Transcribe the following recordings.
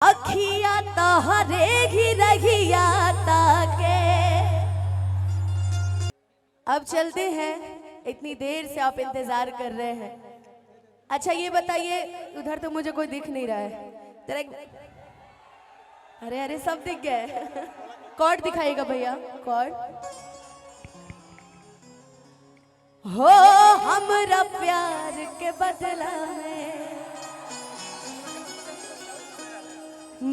अखिया तहरे रहिया ताके। अब चलते हैं, इतनी देर से आप इंतजार कर रहे हैं। अच्छा ये बताइए, उधर तो मुझे कोई दिख नहीं रहा है तेरा। अरे अरे सब दिख गए। कॉर्ड दिखाइएगा भैया, कॉर्ड। हो हमरा प्यार के बदला में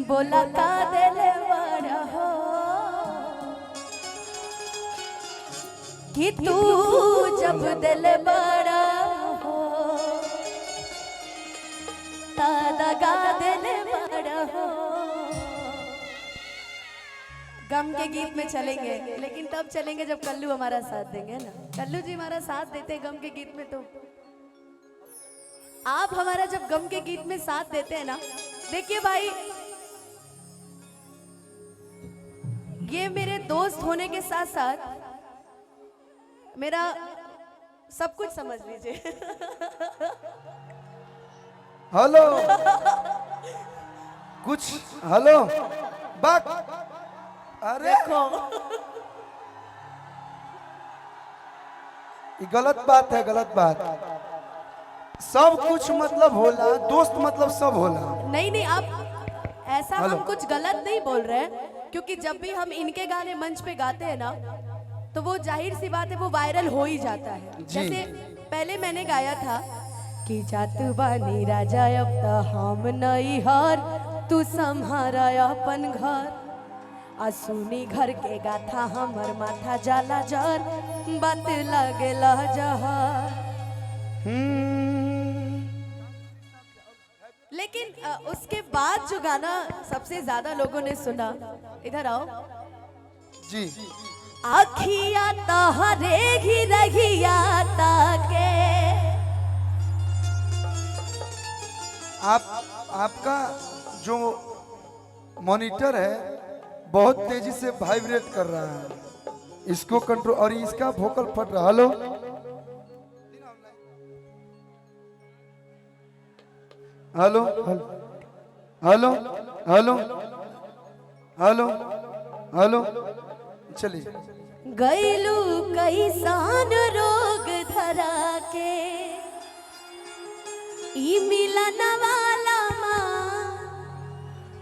बोला का दिल बड़ा हो कि तू जब दिल बड़ा हो दगा दिल बड़ा हो। गम के गीत में चलेंगे, लेकिन तब चलेंगे जब कल्लू हमारा साथ देंगे ना। कल्लू जी हमारा साथ देते हैं गम के गीत में, तो आप हमारा जब गम के गीत में साथ देते हैं ना। देखिए भाई, ये मेरे दोस्त होने के साथ साथ मेरा सब कुछ समझ लीजिए। हेलो कुछ हेलो बाक। अरे देखो ये गलत बात है, गलत बात। सब कुछ मतलब होला, दोस्त मतलब सब होला। नहीं नहीं, आप ऐसा हम कुछ गलत नहीं बोल रहे हैं, क्योंकि जब भी हम इनके गाने मंच पे गाते हैं ना, तो वो जाहिर सी बात है वो वायरल हो ही जाता है। जैसे पहले मैंने गाया था कि जातू बानी राजा अब तो हम नहीं हार, तू संहारा अपन घर। असुनी घर के गाथा हमर माथा जाला जर, बात लगेला जहर। लेकिन उसके बाद जो गाना सबसे ज्यादा लोगों ने सुना, इधर आओ जी। आखिया तहरे रहिया ताके। आपका जो मॉनिटर है बहुत तेजी से वाइब्रेट कर रहा है, इसको कंट्रोल। और इसका वोकल फट रहा। Hello hello hello hello hello hello चलिए। गैलू कैसान रोग धरा के ई मिलन वाला माँ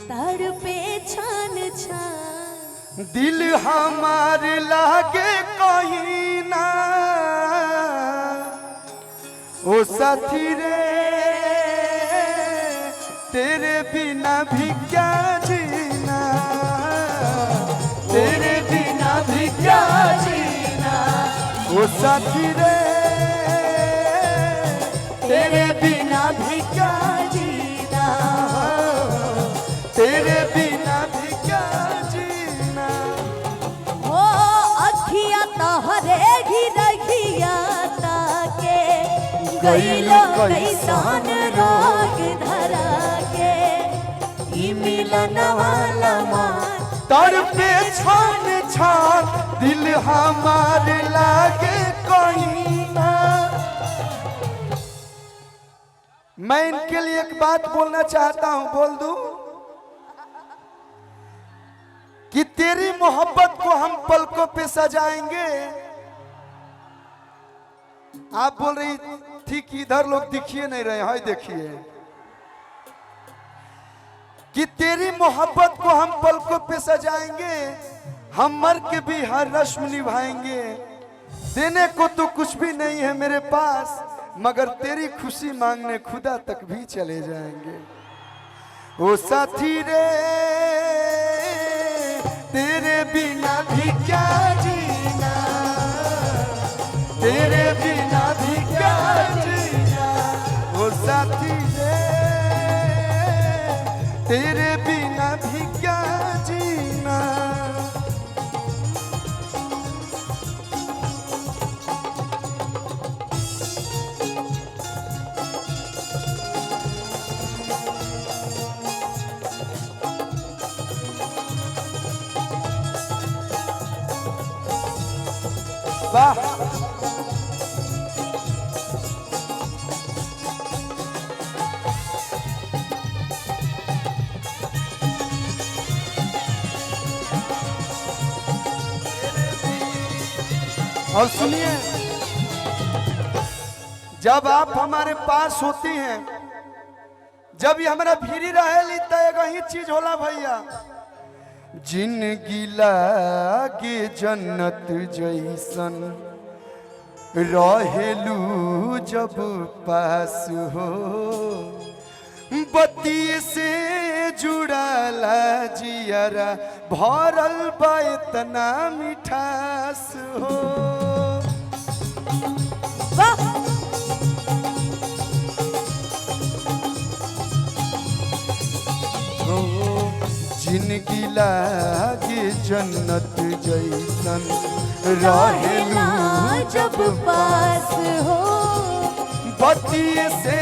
तड़पे छन छन। दिल हमार लागे कहीं ना ओ साथी रे, तेरे बिना भी क्या जीना, तेरे बिना भी क्या जीना ओ साथी रे, तेरे बिना भी क्या जीना, तेरे बिना भी क्या जीना। हो अखिया तहरे रहिया ताके। गैलो कैसान रोग धरा के ई मिलन वाला मान तड़पे छान छान, दिल हमार लागे कहीं ना। मैं इनके लिए एक बात बोलना चाहता हूं, बोल दूं कि तेरी मोहब्बत को हम पलकों पे सजाएंगे। आप बोल रही थी कि इधर लोग दिखिए नहीं रहे, हाय देखिए कि तेरी मोहब्बत को हम पलकों पे सजाएंगे, हम मर के भी हर रस्म निभाएंगे। देने को तो कुछ भी नहीं है मेरे पास, मगर तेरी खुशी मांगने खुदा तक भी चले जाएंगे। ओ साथी रे, तेरे बिना भी क्या जीना, तेरे बिना भी क्या जीना ओ साथी रे, तेरे बिना भी क्या जीना। वाह, और सुनिए, जब आप हमारे पास होती हैं, जब ये हमारा भीरी रहेली तो एगो ही चीज होला भैया, जिंदगी लागे जन्नत जैसन रहेलू जब पास हो, बत्ती से जुड़ाला जियरा भरल बा इतना मिठास हो। वाह जिंदगी लागे जन्नत जैसन रहेलू जब पास हो, बत्ती से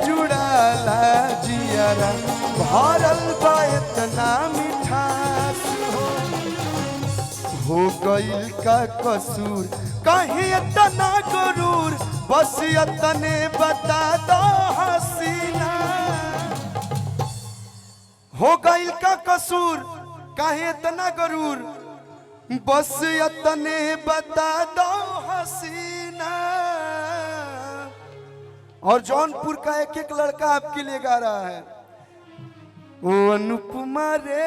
जुड़ाला जियरा भरल बा इतना मिठास हो गइल का कसूर कहीं इतना गरूर, बस इतने बता दो हसीना। हो गइल का कसूर काहे इतना गरूर, बस इतने बता दो हसीना। और जौनपुर का एक एक लड़का आपके लिए गा रहा है, ओ अनुपमा रे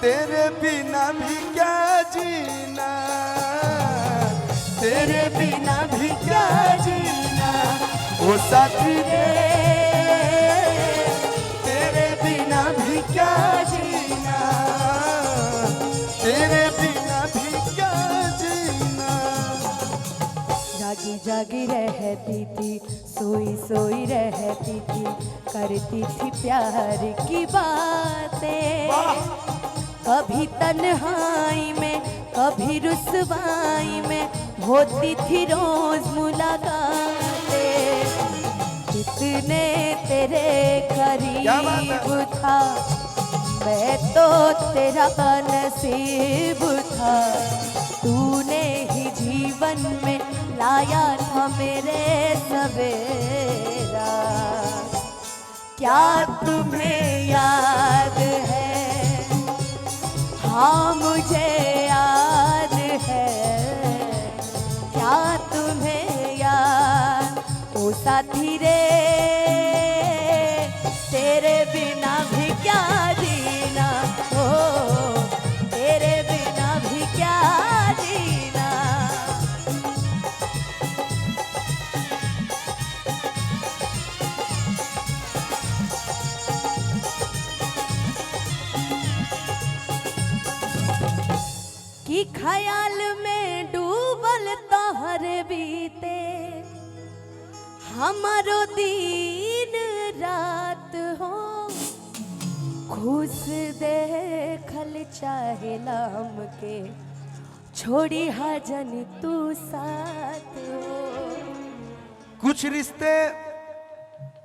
तेरे बिना भी क्या जीना, तेरे बिना भी क्या जीना, ओ साथी रे तेरे बिना भी क्या जीना, तेरे बिना भी क्या जीना। जागी जागी रहती थी, सोई सोई रहती थी, करती थी प्यार की बातें, कभी तन्हाई में कभी रुसवाई में होती थी रोज मुलाकातें। कितने तेरे करीब था, मैं तो तेरा नसीब था, तूने ही जीवन में लाया था मेरे सवेरा। क्या तुम्हें याद है? हाँ मुझे याद है। क्या तुम्हें याद? ओ साथी रे तेरे बिना भी क्या जीना, ओ तेरे बिना भी क्या जीना। कि ख्याल में डूबल तोहर बीते, हमारो दिन रात हो, खुश देखल चाहेला हमके, छोड़ी हजन तू साथ हो। कुछ रिश्ते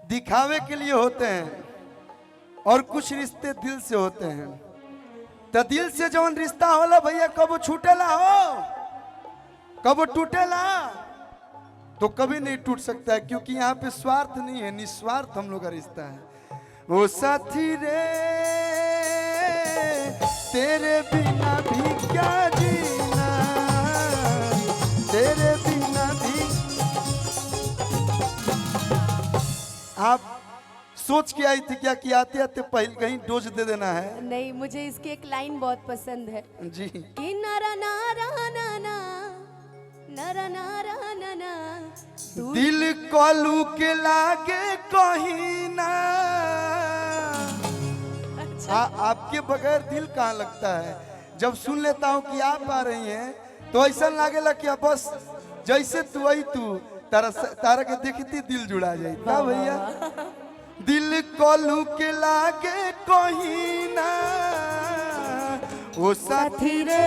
दिखावे के लिए होते हैं और कुछ रिश्ते दिल से होते हैं। तो दिल से जौन रिश्ता होला भैया कबो छूटेला हो, कबो टूटेला, तो कभी नहीं टूट सकता है, क्योंकि यहाँ पे स्वार्थ नहीं है, निस्वार्थ हम लोग का रिश्ता है। ओ साथी रे तेरे बिना भी क्या जीना, तेरे बिना भी। आप सोच के आई थी क्या कि आते आते पहले कहीं डोज दे देना है? नहीं, मुझे इसकी एक लाइन बहुत पसंद है जी। कि नरा नारा नाना नरा नारा नाना दिल कोलू के लागे कहीं ना। आपके बगैर दिल कहाँ लगता है? जब सुन लेता हूँ कि आप आ रही हैं तो ऐसा लागेला कि बस जैसे तू आई तू तारा के देखती दिल जुड़ा जाए। क्या भैया? दिल कोलू के लागे कहीं ना, ओ साथी रे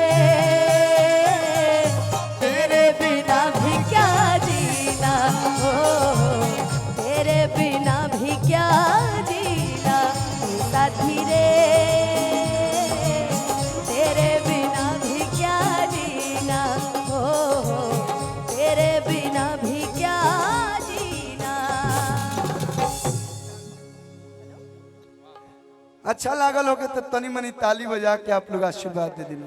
तेरे बिना भी क्या जीना, ओ तेरे बिना भी क्या जीना। ओ साथी रे तेरे बिना भी क्या जीना, ओ तेरे बिना भी क्या जीना। अच्छा लागल होगे तो तनी मनी ताली बजा के आप लोग आशीर्वाद दे देना।